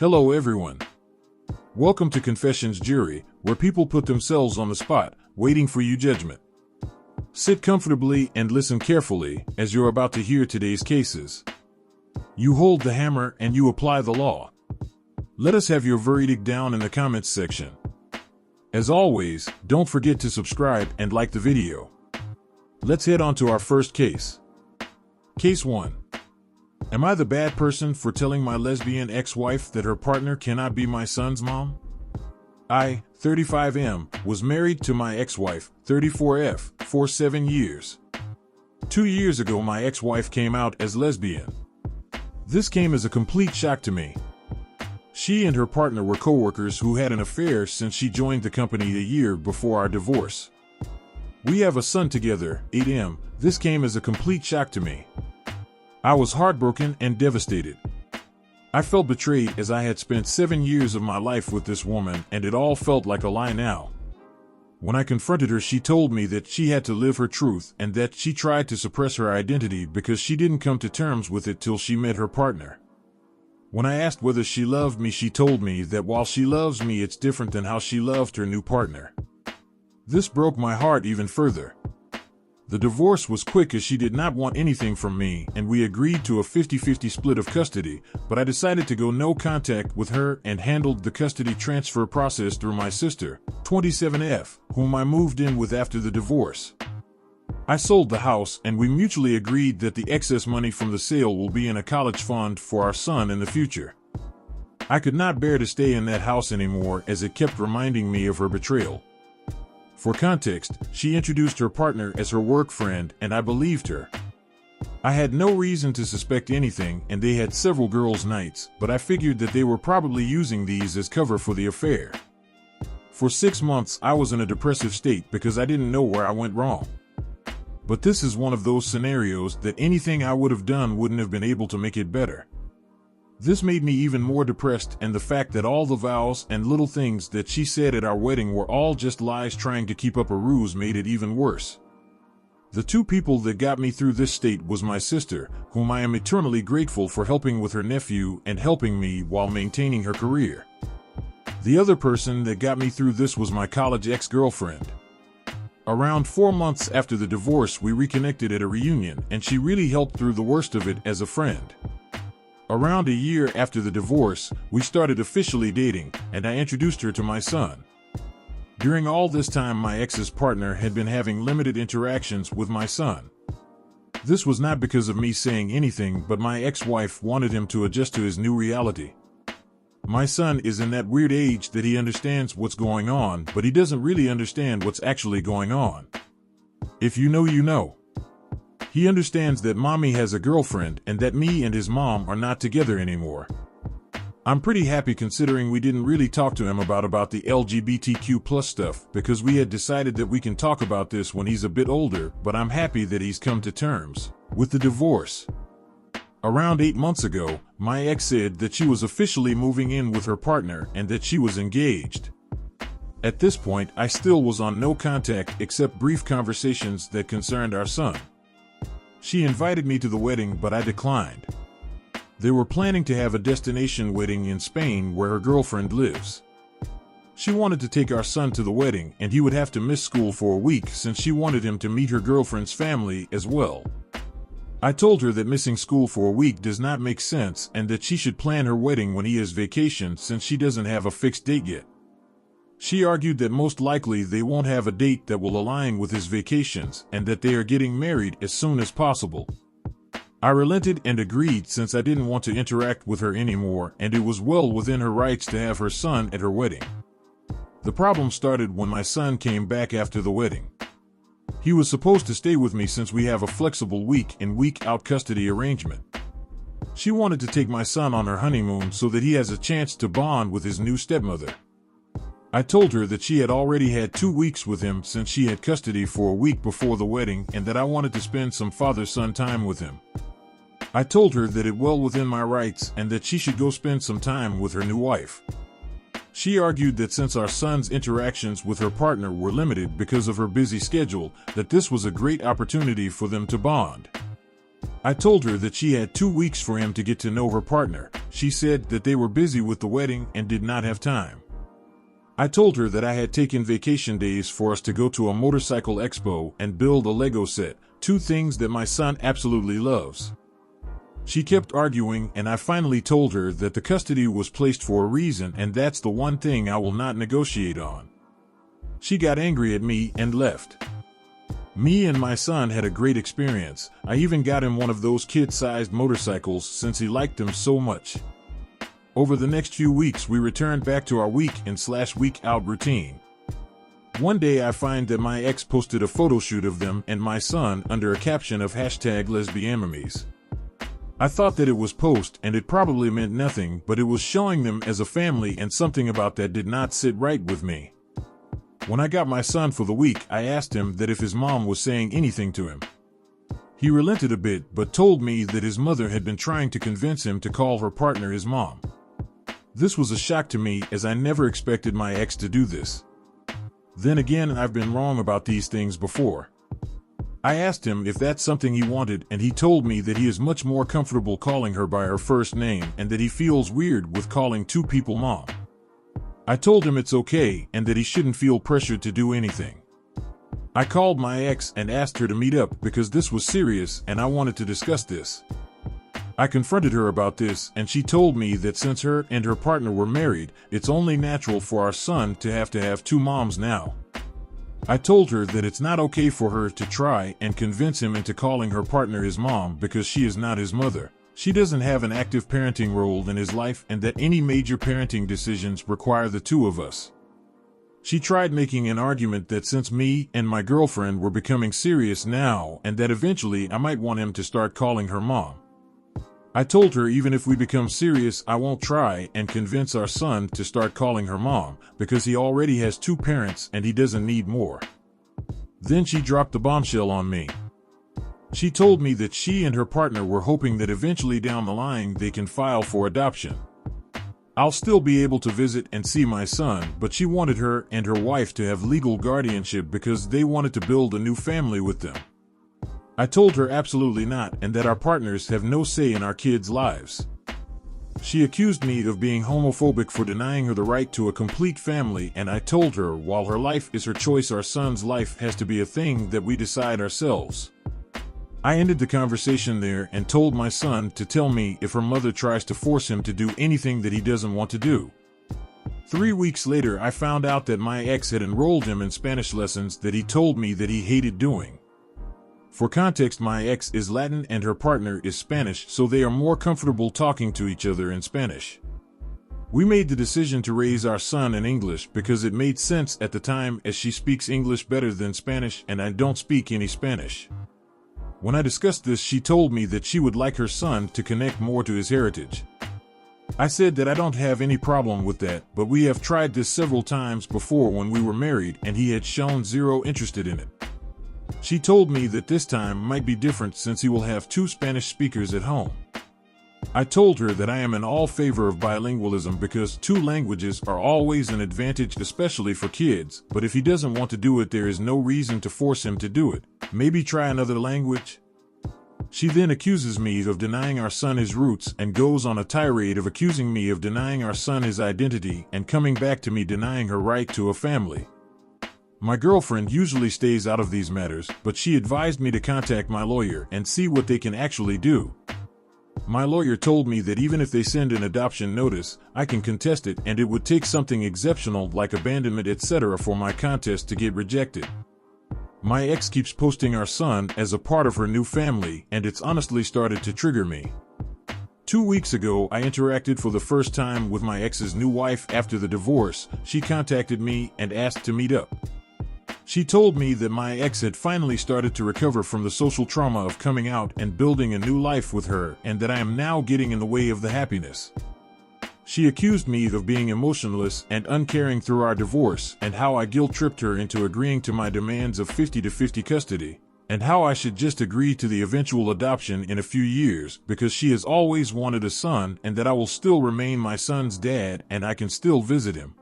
Hello everyone. Welcome to Confessions Jury, where people put themselves on the spot, waiting for your judgment. Sit comfortably and listen carefully, as you're about to hear today's cases. You hold the hammer and you apply the law. Let us have your verdict down in the comments section. As always, don't forget to subscribe and like the video. Let's head on to our first case. Case 1. Am I the bad person for telling my lesbian ex-wife that her partner cannot be my son's mom? I, 35M, was married to my ex-wife, 34F, for 7 years. 2 years ago my ex-wife came out as lesbian. This came as a complete shock to me. She and her partner were co-workers who had an affair since she joined the company a year before our divorce. We have a son together, 8M. This came as a complete shock to me. I was heartbroken and devastated. I felt betrayed as I had spent 7 years of my life with this woman and it all felt like a lie now. When I confronted her, she told me that she had to live her truth and that she tried to suppress her identity because she didn't come to terms with it till she met her partner. When I asked whether she loved me, she told me that while she loves me, it's different than how she loved her new partner. This broke my heart even further. The divorce was quick as she did not want anything from me, and we agreed to a 50-50 split of custody, but I decided to go no contact with her and handled the custody transfer process through my sister, 27F, whom I moved in with after the divorce. I sold the house and we mutually agreed that the excess money from the sale will be in a college fund for our son in the future. I could not bear to stay in that house anymore as it kept reminding me of her betrayal. For context, she introduced her partner as her work friend and I believed her. I had no reason to suspect anything and they had several girls' nights, but I figured that they were probably using these as cover for the affair. For 6 months I was in a depressive state because I didn't know where I went wrong. But this is one of those scenarios that anything I would have done wouldn't have been able to make it better. This made me even more depressed, and the fact that all the vows and little things that she said at our wedding were all just lies trying to keep up a ruse made it even worse. The two people that got me through this state was my sister, whom I am eternally grateful for helping with her nephew and helping me while maintaining her career. The other person that got me through this was my college ex-girlfriend. Around 4 months after the divorce we reconnected at a reunion and she really helped through the worst of it as a friend. Around a year after the divorce, we started officially dating, and I introduced her to my son. During all this time my ex's partner had been having limited interactions with my son. This was not because of me saying anything, but my ex-wife wanted him to adjust to his new reality. My son is in that weird age that he understands what's going on, but he doesn't really understand what's actually going on. If you know, you know. He understands that mommy has a girlfriend and that me and his mom are not together anymore. I'm pretty happy considering we didn't really talk to him about the LGBTQ+ stuff because we had decided that we can talk about this when he's a bit older, but I'm happy that he's come to terms with the divorce. Around 8 months ago, my ex said that she was officially moving in with her partner and that she was engaged. At this point, I still was on no contact except brief conversations that concerned our son. She invited me to the wedding, but I declined. They were planning to have a destination wedding in Spain where her girlfriend lives. She wanted to take our son to the wedding and he would have to miss school for a week since she wanted him to meet her girlfriend's family as well. I told her that missing school for a week does not make sense and that she should plan her wedding when he has vacation since she doesn't have a fixed date yet. She argued that most likely they won't have a date that will align with his vacations and that they are getting married as soon as possible. I relented and agreed since I didn't want to interact with her anymore and it was well within her rights to have her son at her wedding. The problem started when my son came back after the wedding. He was supposed to stay with me since we have a flexible week-in week-out custody arrangement. She wanted to take my son on her honeymoon so that he has a chance to bond with his new stepmother. I told her that she had already had 2 weeks with him since she had custody for a week before the wedding and that I wanted to spend some father-son time with him. I told her that it well within my rights and that she should go spend some time with her new wife. She argued that since our son's interactions with her partner were limited because of her busy schedule, that this was a great opportunity for them to bond. I told her that she had 2 weeks for him to get to know her partner. She said that they were busy with the wedding and did not have time. I told her that I had taken vacation days for us to go to a motorcycle expo and build a Lego set, 2 things that my son absolutely loves. She kept arguing, and I finally told her that the custody was placed for a reason, and that's the one thing I will not negotiate on. She got angry at me and left. Me and my son had a great experience. I even got him one of those kid-sized motorcycles since he liked them so much. Over the next few weeks, we returned back to our week-in/week out routine. One day I find that my ex posted a photo shoot of them and my son under a caption of #lesbianemies. I thought that it was post and it probably meant nothing, but it was showing them as a family, and something about that did not sit right with me. When I got my son for the week, I asked him that if his mom was saying anything to him. He relented a bit, but told me that his mother had been trying to convince him to call her partner his mom. This was a shock to me, as I never expected my ex to do this. Then again, I've been wrong about these things before. I asked him if that's something he wanted, and he told me that he is much more comfortable calling her by her first name and that he feels weird with calling 2 people mom. I told him it's okay and that he shouldn't feel pressured to do anything. I called my ex and asked her to meet up because this was serious and I wanted to discuss this. I confronted her about this, and she told me that since her and her partner were married, it's only natural for our son to have 2 moms now. I told her that it's not okay for her to try and convince him into calling her partner his mom because she is not his mother. She doesn't have an active parenting role in his life, and that any major parenting decisions require the 2 of us. She tried making an argument that since me and my girlfriend were becoming serious now, and that eventually I might want him to start calling her mom. I told her even if we become serious, I won't try and convince our son to start calling her mom, because he already has 2 parents and he doesn't need more. Then she dropped the bombshell on me. She told me that she and her partner were hoping that eventually down the line they can file for adoption. I'll still be able to visit and see my son, but she wanted her and her wife to have legal guardianship because they wanted to build a new family with them. I told her absolutely not, and that our partners have no say in our kids' lives. She accused me of being homophobic for denying her the right to a complete family, and I told her while her life is her choice, our son's life has to be a thing that we decide ourselves. I ended the conversation there and told my son to tell me if her mother tries to force him to do anything that he doesn't want to do. 3 weeks later, I found out that my ex had enrolled him in Spanish lessons that he told me that he hated doing. For context, my ex is Latin and her partner is Spanish, so they are more comfortable talking to each other in Spanish. We made the decision to raise our son in English because it made sense at the time, as she speaks English better than Spanish and I don't speak any Spanish. When I discussed this, she told me that she would like her son to connect more to his heritage. I said that I don't have any problem with that, but we have tried this several times before when we were married and he had shown zero interest in it. She told me that this time might be different since he will have 2 Spanish speakers at home. I told her that I am in all favor of bilingualism because 2 languages are always an advantage, especially for kids, but if he doesn't want to do it, there is no reason to force him to do it. Maybe try another language? She then accuses me of denying our son his roots and goes on a tirade of accusing me of denying our son his identity and coming back to me denying her right to a family. My girlfriend usually stays out of these matters, but she advised me to contact my lawyer and see what they can actually do. My lawyer told me that even if they send an adoption notice, I can contest it, and it would take something exceptional like abandonment, etc. for my contest to get rejected. My ex keeps posting our son as a part of her new family, and it's honestly started to trigger me. 2 weeks ago, I interacted for the first time with my ex's new wife after the divorce. She contacted me and asked to meet up. She told me that my ex had finally started to recover from the social trauma of coming out and building a new life with her, and that I am now getting in the way of the happiness. She accused me of being emotionless and uncaring through our divorce, and how I guilt-tripped her into agreeing to my demands of 50-50 custody, and how I should just agree to the eventual adoption in a few years because she has always wanted a son, and that I will still remain my son's dad and I can still visit him.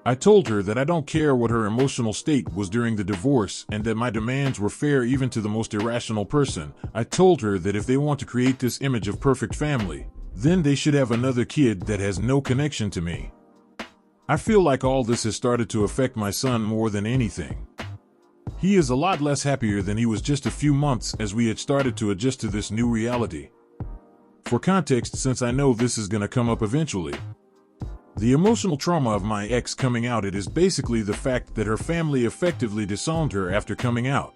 I told her that I don't care what her emotional state was during the divorce and that my demands were fair even to the most irrational person. I told her that if they want to create this image of perfect family, then they should have another kid that has no connection to me. I feel like all this has started to affect my son more than anything. He is a lot less happier than he was just a few months as we had started to adjust to this new reality. For context, since I know this is going to come up eventually, the emotional trauma of my ex coming out is basically the fact that her family effectively disowned her after coming out.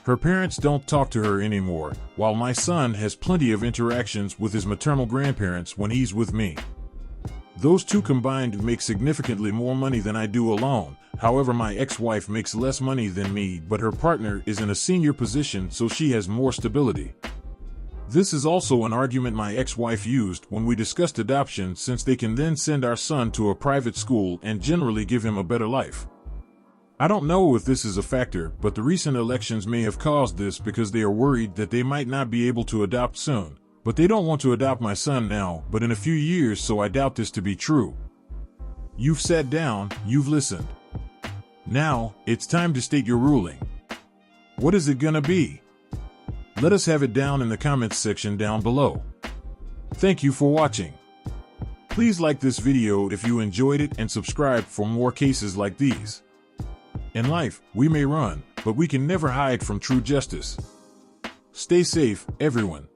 Her parents don't talk to her anymore, while my son has plenty of interactions with his maternal grandparents when he's with me. Those two combined make significantly more money than I do alone. However, my ex-wife makes less money than me, but her partner is in a senior position, so she has more stability. This is also an argument my ex-wife used when we discussed adoption, since they can then send our son to a private school and generally give him a better life. I don't know if this is a factor, but the recent elections may have caused this because they are worried that they might not be able to adopt soon. But they don't want to adopt my son now, but in a few years, so I doubt this to be true. You've sat down, you've listened. Now, it's time to state your ruling. What is it gonna be? Let us have it down in the comments section down below. Thank you for watching. Please like this video if you enjoyed it and subscribe for more cases like these. In life, we may run, but we can never hide from true justice. Stay safe, everyone.